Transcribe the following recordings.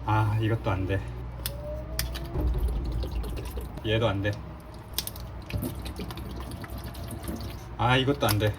아, 이것도 안 돼. 얘도 안 돼. 아, 이것도 안 돼.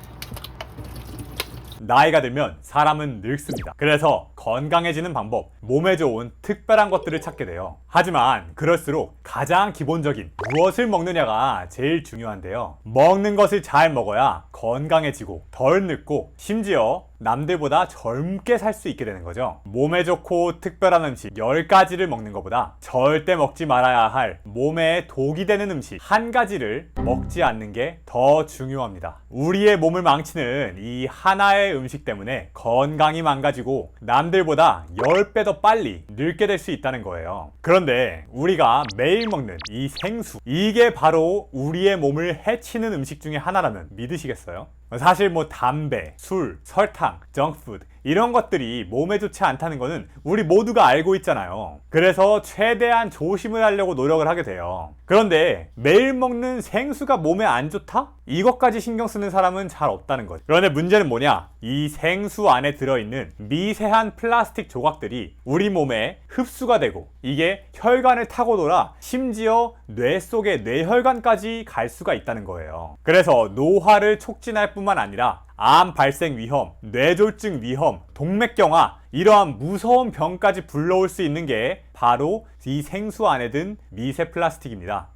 나이가 들면 사람은 늙습니다. 그래서 건강해지는 방법, 몸에 좋은 특별한 것들을 찾게 돼요. 하지만 그럴수록 가장 기본적인 무엇을 먹느냐가 제일 중요한데요. 먹는 것을 잘 먹어야 건강해지고 덜 늙고 심지어 남들보다 젊게 살 수 있게 되는 거죠. 몸에 좋고 특별한 음식 10가지를 먹는 것보다 절대 먹지 말아야 할 몸에 독이 되는 음식 한 가지를 먹지 않는 게 더 중요합니다. 우리의 몸을 망치는 이 하나의 음식 때문에 건강이 망가지고 남들보다 10배 더 빨리 늙게 될 수 있다는 거예요. 그런데 우리가 매일 먹는 이 생수, 이게 바로 우리의 몸을 해치는 음식 중에 하나라면 믿으시겠어요? 사실 뭐 담배, 술, 설탕, 정크푸드 이런 것들이 몸에 좋지 않다는 거는 우리 모두가 알고 있잖아요. 그래서 최대한 조심을 하려고 노력을 하게 돼요. 그런데 매일 먹는 생수가 몸에 안 좋다? 이것까지 신경 쓰는 사람은 잘 없다는 거죠. 그런데 문제는 뭐냐? 이 생수 안에 들어있는 미세한 플라스틱 조각들이 우리 몸에 흡수가 되고 이게 혈관을 타고 돌아 심지어 뇌 속의 뇌혈관까지 갈 수가 있다는 거예요. 그래서 노화를 촉진할 뿐만 아니라 암 발생 위험, 뇌졸중 위험, 동맥경화 이러한 무서운 병까지 불러올 수 있는 게 바로 이 생수 안에 든 미세 플라스틱입니다.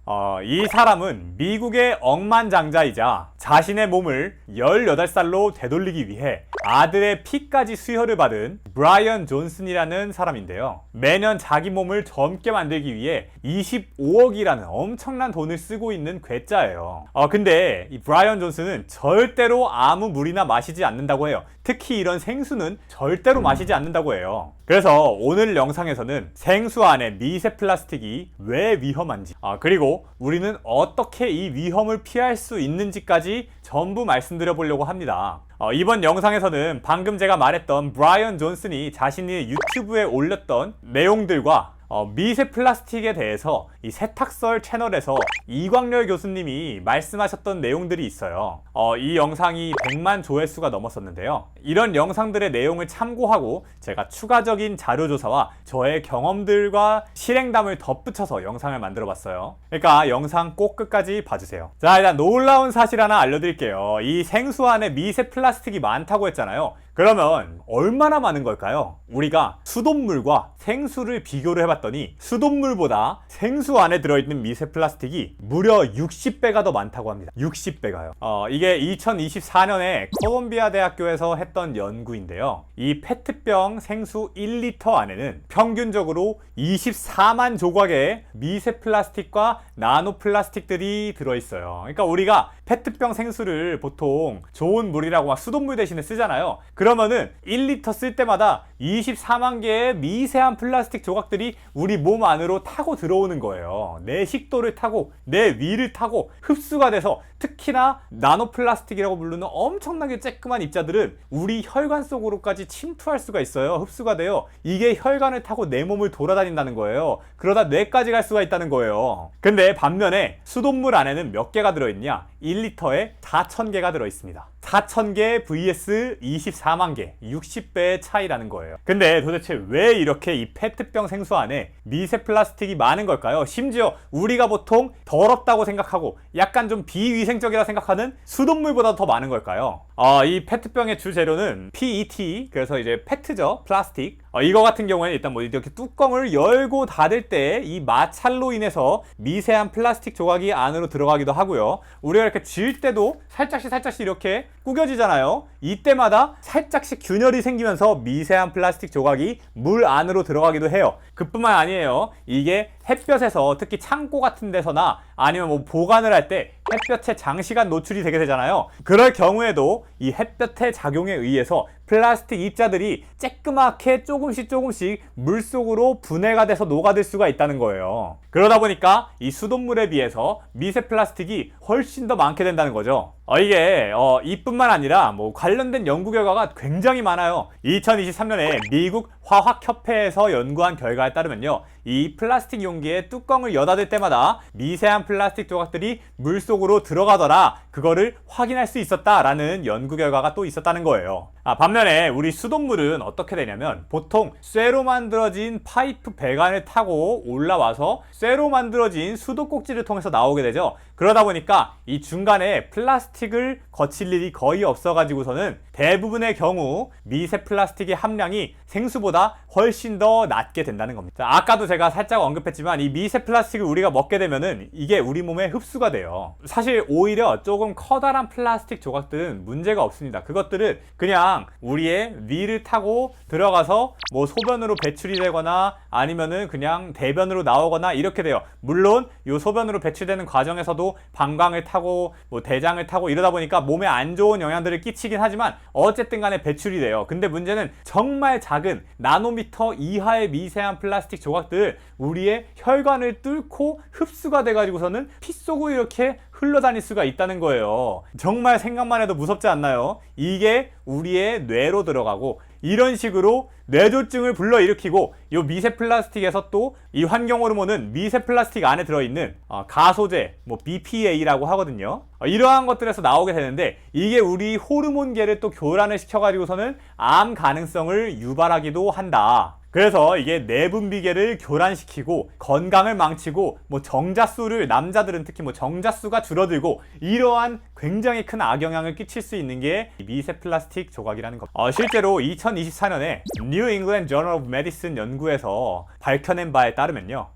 이 사람은 미국의 억만장자이자 자신의 몸을 18살로 되돌리기 위해 아들의 피까지 수혈을 받은 브라이언 존슨이라는 사람인데요. 매년 자기 몸을 젊게 만들기 위해 25억이라는 엄청난 돈을 쓰고 있는 괴짜예요. 근데 이 브라이언 존슨은 절대로 아무 물이나 마시지 않는다고 해요. 특히 이런 생수는 절대로 마시지 않는다고 해요. 그래서 오늘 영상에서는 생수 안에 미세 플라스틱이 왜 위험한지, 그리고 우리는 어떻게 이 위험을 피할 수 있는지까지 전부 말씀드려 보려고 합니다. 이번 영상에서는 방금 제가 말했던 브라이언 존슨이 자신이 유튜브에 올렸던 내용들과 미세 플라스틱에 대해서 이 세탁설 채널에서 이광렬 교수님이 말씀하셨던 내용들이 있어요. 이 영상이 100만 조회수가 넘었었는데요. 이런 영상들의 내용을 참고하고 제가 추가적인 자료조사와 저의 경험들과 실행담을 덧붙여서 영상을 만들어 봤어요. 그러니까 영상 꼭 끝까지 봐주세요. 자, 일단 놀라운 사실 하나 알려드릴게요. 이 생수 안에 미세 플라스틱이 많다고 했잖아요. 그러면 얼마나 많은 걸까요? 우리가 수돗물과 생수를 비교를 해봤더니 수돗물보다 생수 안에 들어있는 미세 플라스틱이 무려 60배가 더 많다고 합니다. 60배가요. 이게 2024년에 콜롬비아 대학교에서 했던 연구인데요. 이 페트병 생수 1리터 안에는 평균적으로 24만 조각의 미세 플라스틱과 나노 플라스틱들이 들어있어요. 그러니까 우리가 페트병 생수를 보통 좋은 물이라고 막 수돗물 대신에 쓰잖아요. 그러면은 1리터 쓸 때마다 24만 개의 미세한 플라스틱 조각들이 우리 몸 안으로 타고 들어오는 거예요. 내 식도를 타고 내 위를 타고 흡수가 돼서 특히나 나노 플라스틱이라고 부르는 엄청나게 쬐끄만 입자들은 우리 혈관 속으로까지 침투할 수가 있어요. 흡수가 돼요. 이게 혈관을 타고 내 몸을 돌아다닌다는 거예요. 그러다 뇌까지 갈 수가 있다는 거예요. 근데 반면에 수돗물 안에는 몇 개가 들어있냐? 1리터에 4,000개가 들어있습니다. 4,000개 vs 24만 개, 60배의 차이라는 거예요. 근데 도대체 왜 이렇게 이 페트병 생수 안에 미세 플라스틱이 많은 걸까요? 심지어 우리가 보통 더럽다고 생각하고 약간 좀 비위생적이라 생각하는 수돗물보다 더 많은 걸까요? 이 페트병의 주재료는 PET, 그래서 이제 페트죠, 플라스틱. 이거 같은 경우에는 일단 뭐 이렇게 뚜껑을 열고 닫을 때 이 마찰로 인해서 미세한 플라스틱 조각이 안으로 들어가기도 하고요. 우리가 이렇게 쥘 때도 살짝씩 이렇게 구겨지잖아요. 이때마다 살짝씩 균열이 생기면서 미세한 플라스틱 조각이 물 안으로 들어가기도 해요. 그뿐만 아니에요. 이게 햇볕에서 특히 창고 같은 데서나 아니면 뭐 보관을 할 때 햇볕에 장시간 노출이 되게 되잖아요. 그럴 경우에도 이 햇볕의 작용에 의해서 플라스틱 입자들이 쬐끄맣게 조금씩 물속으로 분해가 돼서 녹아들 수가 있다는 거예요. 그러다 보니까 이 수돗물에 비해서 미세 플라스틱이 훨씬 더 많게 된다는 거죠. 이게 이뿐만 아니라 뭐 관련된 연구 결과가 굉장히 많아요. 2023년에 미국 화학협회에서 연구한 결과에 따르면요, 이 플라스틱 용기에 뚜껑을 여닫을 때마다 미세한 플라스틱 조각들이 물속으로 들어가더라, 그거를 확인할 수 있었다라는 연구 결과가 또 있었다는 거예요. 반면에 우리 수돗물은 어떻게 되냐면, 보통 쇠로 만들어진 파이프 배관을 타고 올라와서 쇠로 만들어진 수도꼭지를 통해서 나오게 되죠. 그러다 보니까 이 중간에 플라스틱을 거칠 일이 거의 없어가지고서는 대부분의 경우 미세 플라스틱의 함량이 생수보다 훨씬 더 낮게 된다는 겁니다. 자, 아까도 제가 살짝 언급했지만 이 미세 플라스틱을 우리가 먹게 되면은 이게 우리 몸에 흡수가 돼요. 사실 오히려 조금 커다란 플라스틱 조각들은 문제가 없습니다. 그것들은 그냥 우리의 위를 타고 들어가서 뭐 소변으로 배출이 되거나 아니면은 그냥 대변으로 나오거나 이렇게 돼요. 물론 이 소변으로 배출되는 과정에서도 방광을 타고 뭐 대장을 타고 이러다 보니까 몸에 안 좋은 영향들을 끼치긴 하지만 어쨌든 간에 배출이 돼요. 근데 문제는 정말 작은 나노미터 이하의 미세한 플라스틱 조각들, 우리의 혈관을 뚫고 흡수가 돼가지고서는 피 속으로 이렇게 흘러다닐 수가 있다는 거예요. 정말 생각만 해도 무섭지 않나요? 이게 우리의 뇌로 들어가고 이런 식으로 뇌졸중을 불러일으키고, 이 미세 플라스틱에서 또 이 환경 호르몬은 미세 플라스틱 안에 들어있는 가소제, 뭐 BPA라고 하거든요. 이러한 것들에서 나오게 되는데, 이게 우리 호르몬계를 또 교란을 시켜가지고서는 암 가능성을 유발하기도 한다. 그래서 이게 내분비계를 교란시키고 건강을 망치고 뭐 정자수를, 남자들은 특히 뭐 정자수가 줄어들고 이러한 굉장히 큰 악영향을 끼칠 수 있는 게 미세 플라스틱 조각이라는 겁니다. 실제로 2024년에 New England Journal of Medicine 연구에서 밝혀낸 바에 따르면요,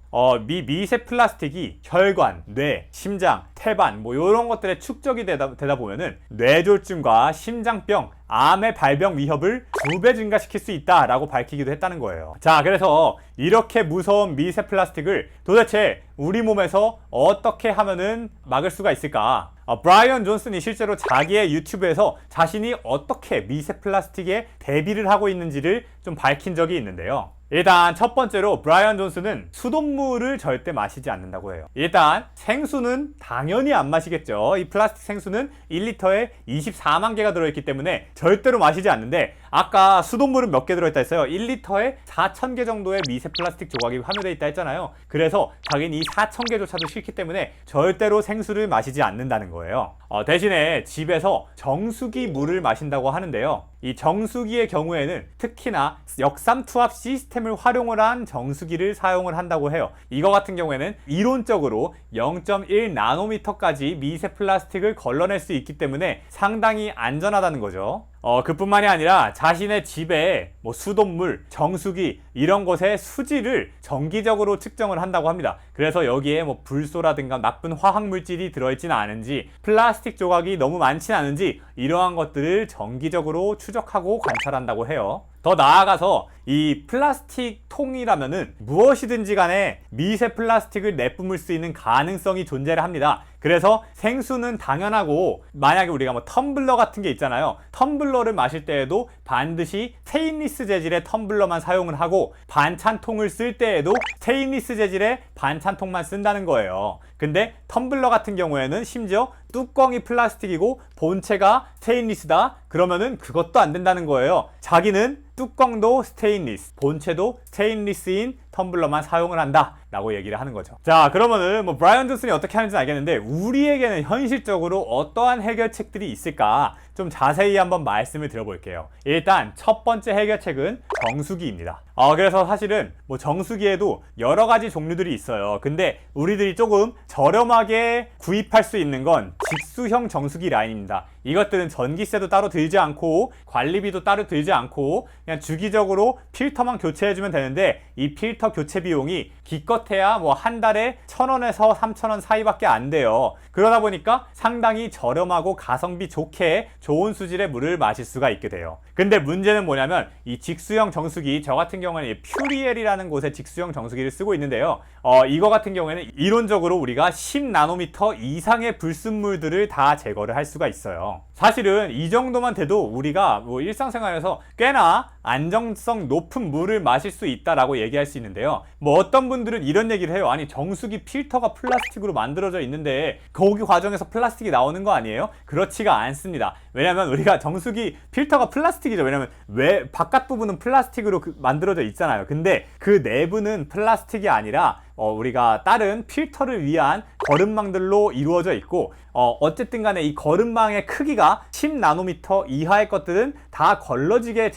미세 플라스틱이 혈관, 뇌, 심장, 태반 뭐 이런 것들에 축적이 되다 보면은 뇌졸중과 심장병, 암의 발병 위협을 2배 증가시킬 수 있다라고 밝히기도 했다는 거예요. 자, 그래서 이렇게 무서운 미세 플라스틱을 도대체 우리 몸에서 어떻게 하면은 막을 수가 있을까? 브라이언 존슨이 실제로 자기의 유튜브에서 자신이 어떻게 미세 플라스틱에 대비를 하고 있는지를 좀 밝힌 적이 있는데요. 일단 첫 번째로 브라이언 존슨은 수돗물을 절대 마시지 않는다고 해요. 일단 생수는 당연히 안 마시겠죠. 이 플라스틱 생수는 1리터에 24만 개가 들어있기 때문에 절대로 마시지 않는데, 아까 수돗물은 몇 개 들어있다 했어요? 1리터에 4,000개 정도의 미세 플라스틱 조각이 함유되어 있다 했잖아요. 그래서 자기는 이 4,000개조차도 싫기 때문에 절대로 생수를 마시지 않는다는 거예요. 대신에 집에서 정수기 물을 마신다고 하는데요, 이 정수기의 경우에는 특히나 역삼투압 시스템을 활용을 한 정수기를 사용을 한다고 해요. 이거 같은 경우에는 이론적으로 0.1 나노미터까지 미세 플라스틱을 걸러낼 수 있기 때문에 상당히 안전하다는 거죠. 그뿐만이 아니라 자신의 집에 뭐 수돗물, 정수기 이런 곳의 수질을 정기적으로 측정을 한다고 합니다. 그래서 여기에 뭐 불소라든가 나쁜 화학물질이 들어있지는 않은지, 플라스틱 조각이 너무 많지는 않은지 이러한 것들을 정기적으로 추적하고 관찰한다고 해요. 더 나아가서 이 플라스틱 통이라면은 무엇이든지 간에 미세 플라스틱을 내뿜을 수 있는 가능성이 존재를 합니다. 그래서 생수는 당연하고, 만약에 우리가 뭐 텀블러 같은 게 있잖아요. 텀블러를 마실 때에도 반드시 스테인리스 재질의 텀블러만 사용을 하고, 반찬통을 쓸 때에도 스테인리스 재질의 반찬통만 쓴다는 거예요. 근데 텀블러 같은 경우에는 심지어 뚜껑이 플라스틱이고 본체가 스테인리스다? 그러면은 그것도 안 된다는 거예요. 자기는 뚜껑도 스테인리스, 본체도 스테인리스인 텀블러만 사용을 한다 라고 얘기를 하는 거죠. 자, 그러면은 뭐 브라이언 존슨이 어떻게 하는지 알겠는데, 우리에게는 현실적으로 어떠한 해결책들이 있을까 좀 자세히 한번 말씀을 드려볼게요. 일단 첫 번째 해결책은 정수기입니다. 그래서 사실은 뭐 정수기에도 여러 가지 종류들이 있어요. 근데 우리들이 조금 저렴하게 구입할 수 있는 건 직수형 정수기 라인입니다. 이것들은 전기세도 따로 들지 않고 관리비도 따로 들지 않고 그냥 주기적으로 필터만 교체해주면 되는데, 이 필터 교체 비용이 기껏해야 뭐 한 달에 1,000원에서 3,000원 사이밖에 안 돼요. 그러다 보니까 상당히 저렴하고 가성비 좋게 좋은 수질의 물을 마실 수가 있게 돼요. 근데 문제는 뭐냐면, 이 직수형 정수기, 저 같은 경우는 퓨리엘이라는 곳의 직수형 정수기를 쓰고 있는데요, 이거 같은 경우에는 이론적으로 우리가 10나노미터 이상의 불순물들을 다 제거를 할 수가 있어요. 거예요. 사실은 이 정도만 돼도 우리가 뭐 일상생활에서 꽤나 안정성 높은 물을 마실 수 있다라고 얘기할 수 있는데요. 뭐 어떤 분들은 이런 얘기를 해요. 아니 정수기 필터가 플라스틱으로 만들어져 있는데 거기 과정에서 플라스틱이 나오는 거 아니에요? 그렇지가 않습니다. 왜냐면 우리가 정수기 필터가 플라스틱이죠. 왜냐면 왜 바깥 부분은 플라스틱으로 만들어져 있잖아요. 근데 그 내부는 플라스틱이 아니라 우리가 다른 필터를 위한 거름망들로 이루어져 있고 어쨌든 간에 이 거름망의 크기가 10나노미터 이하의 것들은 다 걸러지게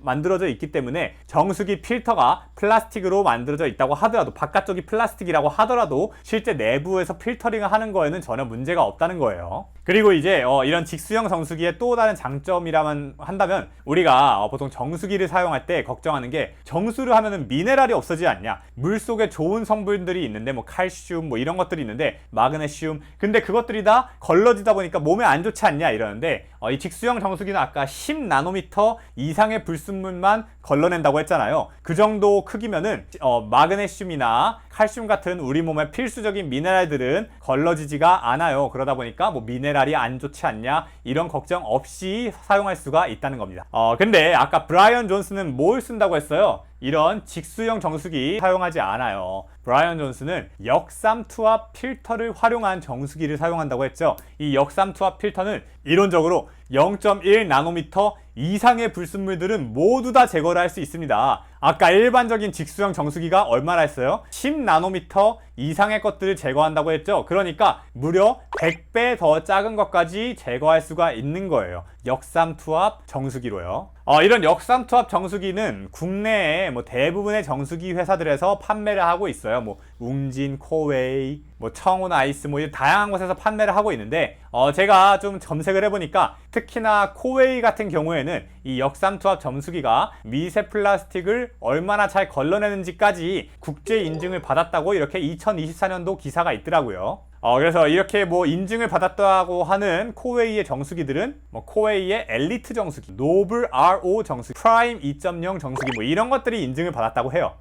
만들어져 있기 때문에 정수기 필터가 플라스틱으로 만들어져 있다고 하더라도 바깥쪽이 플라스틱이라고 하더라도 실제 내부에서 필터링을 하는 거에는 전혀 문제가 없다는 거예요. 그리고 이제 이런 직수형 정수기의 또 다른 장점이라면 한다면 우리가 보통 정수기를 사용할 때 걱정하는 게 정수를 하면은 미네랄이 없어지지 않냐, 물속에 좋은 성분들이 있는데 뭐 칼슘 뭐 이런 것들이 있는데 마그네슘, 근데 그것들이 다 걸러지다 보니까 몸에 안 좋지 않냐 이러는데 이 직수형 정수기는 아까 10나노미터 이상의 불순물만 걸러낸다고 했잖아요. 그 정도 크기면은 마그네슘이나 칼슘 같은 우리 몸의 필수적인 미네랄들은 걸러지지가 않아요. 그러다 보니까 뭐 미네랄이 안 좋지 않냐 이런 걱정 없이 사용할 수가 있다는 겁니다. 근데 아까 브라이언 존슨은 뭘 쓴다고 했어요? 이런 직수형 정수기 사용하지 않아요. 브라이언 존슨은 역삼투압 필터를 활용한 정수기를 사용한다고 했죠. 이 역삼투압 필터는 이론적으로 0.1나노미터 이상의 불순물들은 모두 다 제거를 할 수 있습니다. 아까 일반적인 직수형 정수기가 얼마나 했어요? 10나노미터 이상의 것들을 제거한다고 했죠. 그러니까 무려 100배 더 작은 것까지 제거할 수가 있는 거예요. 역삼투압 정수기로요. 이런 역삼투압 정수기는 국내에 뭐 대부분의 정수기 회사들에서 판매를 하고 있어요. 뭐 웅진, 코웨이, 뭐 청운 아이스 뭐 이런 다양한 곳에서 판매를 하고 있는데 제가 좀 검색을 해보니까 특히나 코웨이 같은 경우에는 이 역삼투압 정수기가 미세 플라스틱을 얼마나 잘 걸러내는지까지 국제 인증을 받았다고 이렇게 2024년도 기사가 있더라고요. 그래서 이렇게 뭐 인증을 받았다고 하는 코웨이의 정수기들은 뭐 코웨이의 엘리트 정수기, 노블 RO 정수기, 프라임 2.0 정수기 뭐 이런 것들이 인증을 받았다고 해요.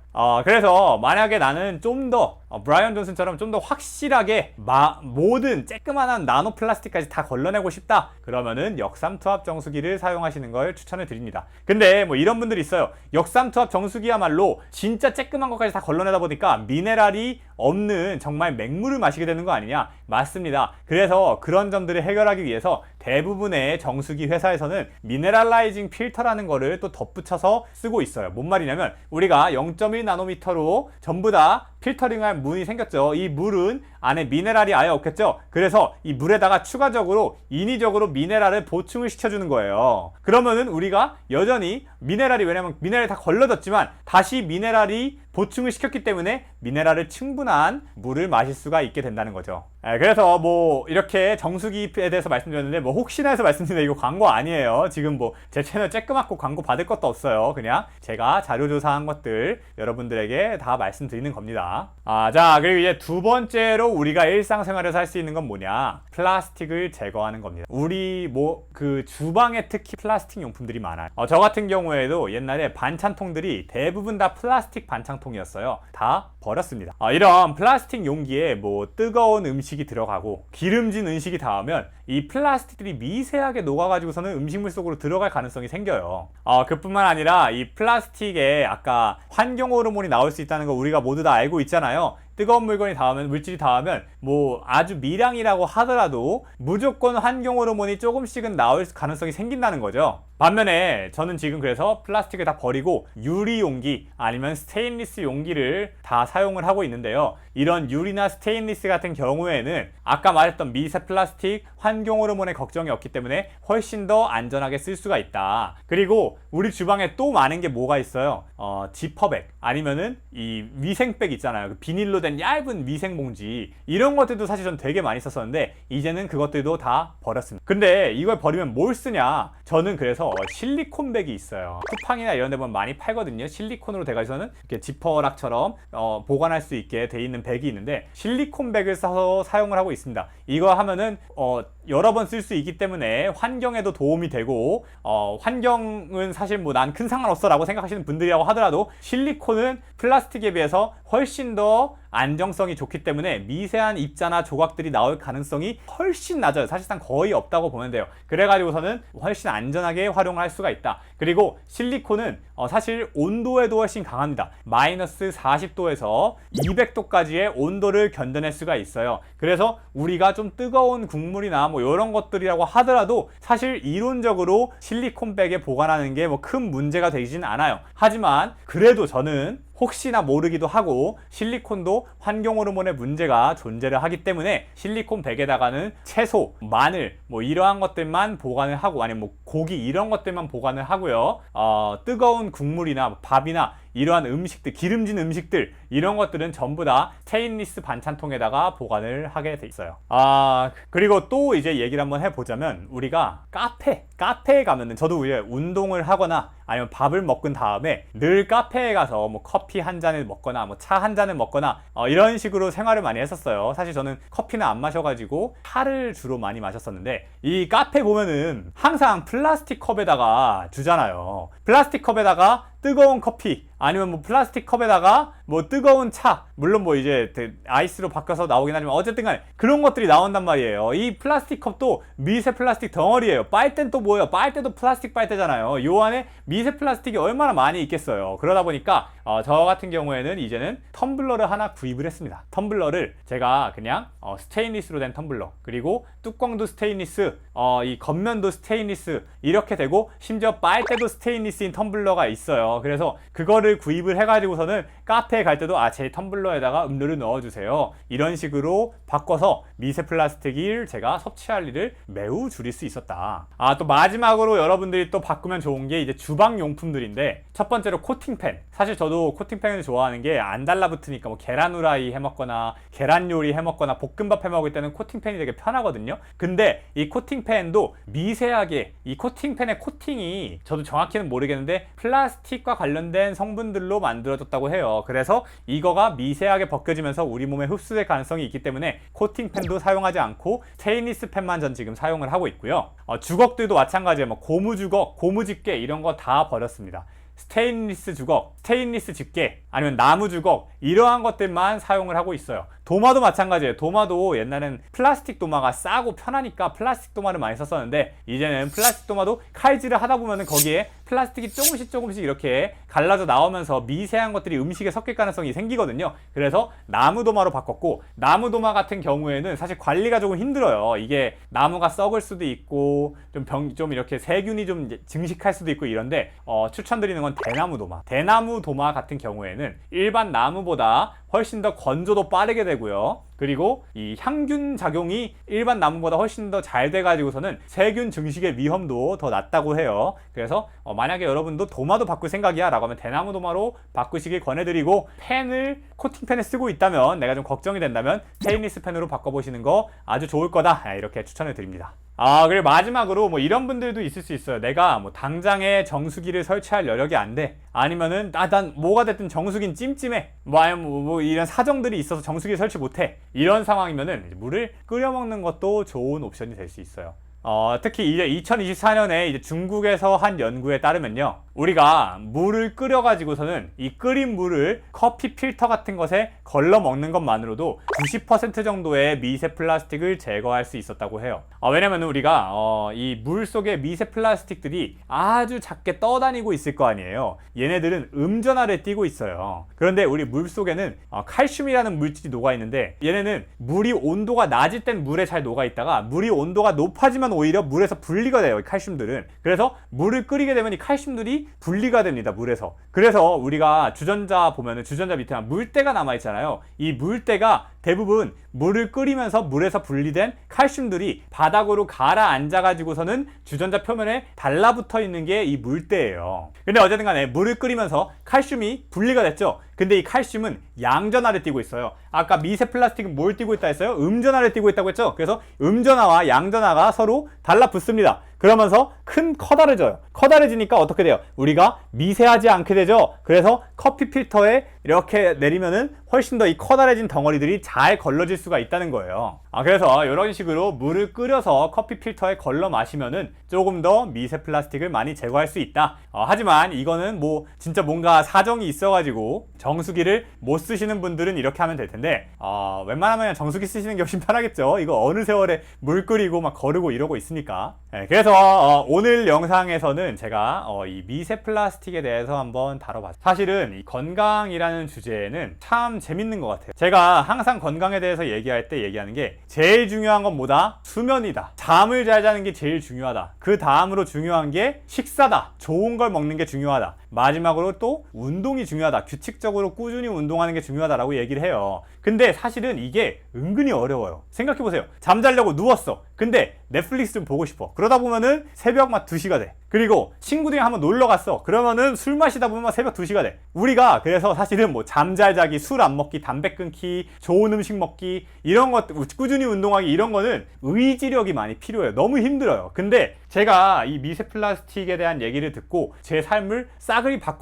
그래서 만약에 나는 좀 더 브라이언 존슨처럼 좀 더 확실하게 모든 쬐끄만한 나노 플라스틱까지 다 걸러내고 싶다 그러면은 역삼투압 정수기를 사용하시는 걸 추천을 드립니다. 근데 뭐 이런 분들이 있어요. 역삼투압 정수기야말로 진짜 쬐끄만 것까지 다 걸러내다 보니까 미네랄이 없는 정말 맹물을 마시게 되는 거 아니냐? 맞습니다. 그래서 그런 점들을 해결하기 위해서 대부분의 정수기 회사에서는 미네랄라이징 필터라는 거를 또 덧붙여서 쓰고 있어요. 뭔 말이냐면 우리가 0.1나노미터로 전부 다 필터링할 물이 생겼죠. 이 물은 안에 미네랄이 아예 없겠죠. 그래서 이 물에다가 추가적으로 인위적으로 미네랄을 보충을 시켜주는 거예요. 그러면은 우리가 여전히 미네랄이, 왜냐면 미네랄이 다 걸러졌지만 다시 미네랄이 보충을 시켰기 때문에 미네랄을 충분한 물을 마실 수가 있게 된다는 거죠. 그래서 뭐 이렇게 정수기에 대해서 말씀드렸는데 뭐 혹시나 해서 말씀드리는데 이거 광고 아니에요. 지금 뭐 제 채널 쬐끄맣고 광고 받을 것도 없어요. 그냥 제가 자료조사한 것들 여러분들에게 다 말씀드리는 겁니다. 자, 그리고 이제 두 번째로 우리가 일상생활에서 할 수 있는 건 뭐냐? 플라스틱을 제거하는 겁니다. 우리 뭐 그 주방에 특히 플라스틱 용품들이 많아요. 저 같은 경우에도 옛날에 반찬통들이 대부분 다 플라스틱 반찬통이었어요. 다 버렸습니다. 이런 플라스틱 용기에 뭐 뜨거운 음식이 들어가고 기름진 음식이 닿으면 이 플라스틱들이 미세하게 녹아가지고서는 음식물 속으로 들어갈 가능성이 생겨요. 그뿐만 아니라 이 플라스틱에 아까 환경 호르몬이 나올 수 있다는 거 우리가 모두 다 알고 있잖아요. 뜨거운 물건이 닿으면, 물질이 닿으면 뭐 아주 미량이라고 하더라도 무조건 환경 호르몬이 조금씩은 나올 가능성이 생긴다는 거죠. 반면에 저는 지금 그래서 플라스틱을 다 버리고 유리 용기 아니면 스테인리스 용기를 다 사용을 하고 있는데요. 이런 유리나 스테인리스 같은 경우에는 아까 말했던 미세 플라스틱, 환경 호르몬의 걱정이 없기 때문에 훨씬 더 안전하게 쓸 수가 있다. 그리고 우리 주방에 또 많은 게 뭐가 있어요? 지퍼백 아니면은 이 위생백 있잖아요. 그 비닐로 된 얇은 위생봉지, 이런 것들도 사실 전 되게 많이 썼었는데 이제는 그것들도 다 버렸습니다. 근데 이걸 버리면 뭘 쓰냐? 저는 그래서 실리콘백이 있어요. 쿠팡이나 이런 데 보면 많이 팔거든요. 실리콘으로 돼가지고는 이렇게 지퍼락처럼 보관할 수 있게 돼 있는 백이 있는데 실리콘백을 사서 사용을 하고 있습니다. 이거 하면은 여러 번 쓸 수 있기 때문에 환경에도 도움이 되고 환경은 사실 뭐 난 큰 상관없어 라고 생각하시는 분들이라고 하더라도 실리콘은 플라스틱에 비해서 훨씬 더 안정성이 좋기 때문에 미세한 입자나 조각들이 나올 가능성이 훨씬 낮아요. 사실상 거의 없다고 보면 돼요. 그래가지고서는 훨씬 안전하게 활용을 할 수가 있다. 그리고 실리콘은 사실 온도에도 훨씬 강합니다. 마이너스 40도에서 200도까지의 온도를 견뎌낼 수가 있어요. 그래서 우리가 좀 뜨거운 국물이나 뭐 이런 것들이라고 하더라도 사실 이론적으로 실리콘백에 보관하는 게 뭐 큰 문제가 되진 않아요. 하지만 그래도 저는 혹시나 모르기도 하고 실리콘도 환경 호르몬의 문제가 존재를 하기 때문에 실리콘 백에다가는 채소, 마늘 뭐 이러한 것들만 보관을 하고, 아니면 뭐 고기 이런 것들만 보관을 하고요. 뜨거운 국물이나 밥이나 이러한 음식들, 기름진 음식들 이런 것들은 전부 다 스테인리스 반찬통에다가 보관을 하게 돼 있어요. 그리고 또 이제 얘기를 한번 해보자면, 우리가 카페에 가면은, 저도 이제 운동을 하거나 아니면 밥을 먹은 다음에 늘 카페에 가서 뭐 커피 한 잔을 먹거나 뭐 차 한 잔을 먹거나 이런 식으로 생활을 많이 했었어요. 사실 저는 커피는 안 마셔가지고 차를 주로 많이 마셨었는데, 이 카페 보면은 항상 플라스틱 컵에다가 주잖아요. 플라스틱 컵에다가 뜨거운 커피, 아니면 뭐 플라스틱 컵에다가 뭐 뜨거운 차, 물론 뭐 이제 아이스로 바뀌어서 나오긴 하지만 어쨌든 간에 그런 것들이 나온단 말이에요. 이 플라스틱 컵도 미세 플라스틱 덩어리예요. 빨대는 또 뭐예요? 빨대도 플라스틱 빨대잖아요. 요 안에 미세 플라스틱이 얼마나 많이 있겠어요. 그러다 보니까 저 같은 경우에는 이제는 텀블러를 하나 구입을 했습니다. 텀블러를 제가 그냥 스테인리스로 된 텀블러, 그리고 뚜껑도 스테인리스, 이 겉면도 스테인리스 이렇게 되고, 심지어 빨대도 스테인리스인 텀블러가 있어요. 그래서 그거를 구입을 해가지고서는 카페에 갈 때도 제 텀블러에다가 음료를 넣어주세요, 이런 식으로 바꿔서 미세 플라스틱을 제가 섭취할 일을 매우 줄일 수 있었다. 또 마지막으로 여러분들이 또 바꾸면 좋은 게 이제 주방 용품들인데, 첫 번째로 코팅팬. 사실 저도 코팅팬을 좋아하는 게 안 달라붙으니까 뭐 계란 후라이 해먹거나 계란 요리 해먹거나 볶음밥 해먹을 때는 코팅팬이 되게 편하거든요. 근데 이 코팅팬도 미세하게, 이 코팅팬의 코팅이 저도 정확히는 모르겠는데 플라스틱과 관련된 성분들로 만들어졌다고 해요. 그래서 이거가 미세하게 벗겨지면서 우리 몸에 흡수될 가능성이 있기 때문에 코팅팬도 사용하지 않고 스테인리스 팬만 전 지금 사용을 하고 있고요. 주걱들도 마찬가지예요. 뭐 고무주걱, 고무집게 이런 거 다 버렸습니다. 스테인리스 주걱, 스테인리스 집게, 아니면 나무 주걱 이러한 것들만 사용을 하고 있어요. 도마도 마찬가지예요. 도마도 옛날엔 플라스틱 도마가 싸고 편하니까 플라스틱 도마를 많이 썼었는데, 이제는 플라스틱 도마도 칼질을 하다 보면은 거기에 플라스틱이 조금씩 이렇게 갈라져 나오면서 미세한 것들이 음식에 섞일 가능성이 생기거든요. 그래서 나무 도마로 바꿨고, 나무 도마 같은 경우에는 사실 관리가 조금 힘들어요. 이게 나무가 썩을 수도 있고 좀 이렇게 세균이 좀 증식할 수도 있고 이런데, 추천드리는 건 대나무 도마. 대나무 도마 같은 경우에는 일반 나무보다 훨씬 더 건조도 빠르게 되고요. 그리고 이 향균 작용이 일반 나무보다 훨씬 더 잘 돼가지고서는 세균 증식의 위험도 더 낮다고 해요. 그래서 만약에 여러분도 도마도 바꿀 생각이야 라고 하면 대나무 도마로 바꾸시길 권해드리고, 펜을 코팅펜에 쓰고 있다면, 내가 좀 걱정이 된다면 스테인리스 펜으로 바꿔보시는 거 아주 좋을 거다, 이렇게 추천을 드립니다. 그리고 마지막으로 뭐 이런 분들도 있을 수 있어요. 내가 뭐 당장에 정수기를 설치할 여력이 안 돼, 아니면은 난 뭐가 됐든 정수기는 찜찜해, 뭐 이런 사정들이 있어서 정수기 설치 못해, 이런 상황이면은 물을 끓여 먹는 것도 좋은 옵션이 될 수 있어요. 특히 이제 2024년에 이제 중국에서 한 연구에 따르면요, 우리가 물을 끓여가지고서는 이 끓인 물을 커피 필터 같은 것에 걸러 먹는 것만으로도 90% 정도의 미세 플라스틱을 제거할 수 있었다고 해요. 왜냐면 우리가 이 물 속에 미세 플라스틱들이 아주 작게 떠다니고 있을 거 아니에요. 얘네들은 음전하를 띠고 있어요. 그런데 우리 물 속에는 칼슘이라는 물질이 녹아 있는데, 얘네는 물이 온도가 낮을 땐 물에 잘 녹아 있다가 물이 온도가 높아지면 오히려 물에서 분리가 돼요, 이 칼슘들은. 그래서 물을 끓이게 되면 이 칼슘들이 분리가 됩니다, 물에서. 그래서 우리가 주전자 보면은 주전자 밑에 물때가 남아있잖아요. 이 물때가 대부분 물을 끓이면서 물에서 분리된 칼슘들이 바닥으로 가라앉아가지고서는 주전자 표면에 달라붙어 있는 게 이 물때예요. 근데 어쨌든 간에 물을 끓이면서 칼슘이 분리가 됐죠. 근데 이 칼슘은 양전하를 띠고 있어요. 아까 미세 플라스틱은 뭘 띠고 있다 했어요? 음전하를 띠고 있다고 했죠. 그래서 음전하와 양전하가 서로 달라붙습니다. 그러면서 커다래져요. 커다래지니까 어떻게 돼요? 우리가 미세하지 않게 되죠. 그래서 커피 필터에 이렇게 내리면은 훨씬 더 이 커다래진 덩어리들이 잘 걸러질 수가 있다는 거예요. 그래서 이런 식으로 물을 끓여서 커피 필터에 걸러 마시면은 조금 더 미세 플라스틱을 많이 제거할 수 있다. 하지만 이거는 뭐 진짜 뭔가 사정이 있어가지고 정수기를 못 쓰시는 분들은 이렇게 하면 될 텐데, 웬만하면 그냥 정수기 쓰시는 게 훨씬 편하겠죠. 이거 어느 세월에 물 끓이고 막 거르고 이러고 있으니까. 그래서 오늘 영상에서는 제가 이 미세 플라스틱에 대해서 한번 다뤄봤어요. 사실은 이 건강이라는 주제는 참 재밌는 것 같아요. 제가 항상 건강에 대해서 얘기할 때 얘기하는 게 제일 중요한 건 뭐다? 수면이다. 잠을 잘 자는 게 제일 중요하다. 그 다음으로 중요한 게 식사다. 좋은 걸 먹는 게 중요하다. 마지막으로 또 운동이 중요하다. 규칙적으로 꾸준히 운동하는 게 중요하다라고 얘기를 해요. 근데 사실은 이게 은근히 어려워요. 생각해보세요. 잠자려고 누웠어. 근데 넷플릭스 좀 보고 싶어. 그러다 보면은 새벽 막 2시가 돼. 그리고 친구들이랑 한번 놀러 갔어. 그러면은 술 마시다 보면 새벽 2시가 돼. 우리가 그래서 사실은 뭐 잠 잘 자기, 술 안 먹기, 담배 끊기, 좋은 음식 먹기, 이런 것, 꾸준히 운동하기, 이런 거는 의지력이 많이 필요해요. 너무 힘들어요. 근데 제가 이 미세 플라스틱에 대한 얘기를 듣고 제 삶을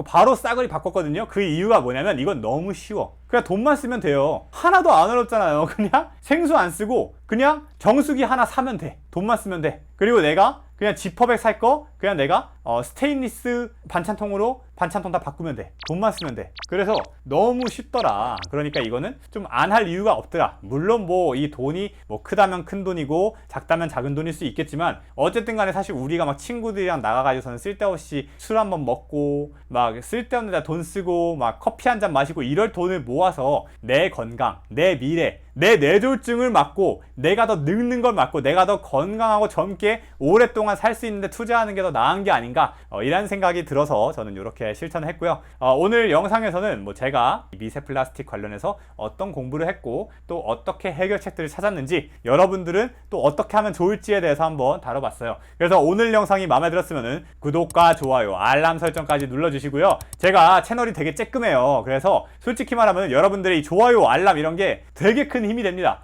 바로 싸그리 바꿨거든요. 그 이유가 뭐냐면 이건 너무 쉬워. 그냥 돈만 쓰면 돼요. 하나도 안 어렵잖아요. 그냥 생수 안 쓰고 그냥 정수기 하나 사면 돼. 돈만 쓰면 돼. 그리고 내가 그냥 지퍼백 살 거 그냥 내가 스테인리스 반찬통으로 반찬통 다 바꾸면 돼. 돈만 쓰면 돼. 그래서 너무 쉽더라. 그러니까 이거는 좀 안 할 이유가 없더라. 물론 뭐 이 돈이 뭐 크다면 큰 돈이고 작다면 작은 돈일 수 있겠지만 어쨌든 간에 사실 우리가 막 친구들이랑 나가가지고서는 쓸데없이 술 한번 먹고 막 쓸데없는 데 돈 쓰고 막 커피 한 잔 마시고 이럴 돈을 모아서 내 건강, 내 미래, 내 뇌졸중을 막고 내가 더 늙는 걸 막고 내가 더 건강하고 젊게 오랫동안 살 수 있는데 투자하는 게 더 나은 게 아닌가, 이런 생각이 들어서 저는 이렇게 실천을 했고요. 오늘 영상에서는 뭐 제가 미세 플라스틱 관련해서 어떤 공부를 했고 또 어떻게 해결책들을 찾았는지, 여러분들은 또 어떻게 하면 좋을지에 대해서 한번 다뤄봤어요. 그래서 오늘 영상이 마음에 들었으면 구독과 좋아요, 알람 설정까지 눌러주시고요. 제가 채널이 되게 쬐끔해요. 그래서 솔직히 말하면 여러분들의 이 좋아요, 알람 이런 게 되게 큰 힘이 됩니다.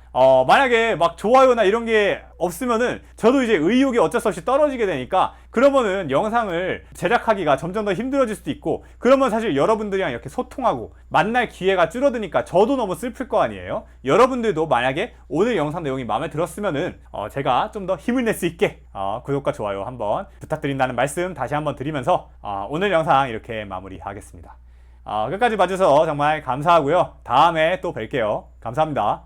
만약에 막 좋아요나 이런 게 없으면은 저도 이제 의욕이 어쩔 수 없이 떨어지게 되니까, 그러면은 영상을 제작하기가 점점 더 힘들어질 수도 있고, 그러면 사실 여러분들이랑 이렇게 소통하고 만날 기회가 줄어드니까 저도 너무 슬플 거 아니에요. 여러분들도 만약에 오늘 영상 내용이 마음에 들었으면은 제가 좀 더 힘을 낼 수 있게 구독과 좋아요 한번 부탁드린다는 말씀 다시 한번 드리면서 오늘 영상 이렇게 마무리하겠습니다. 끝까지 봐주셔서 정말 감사하고요. 다음에 또 뵐게요. 감사합니다.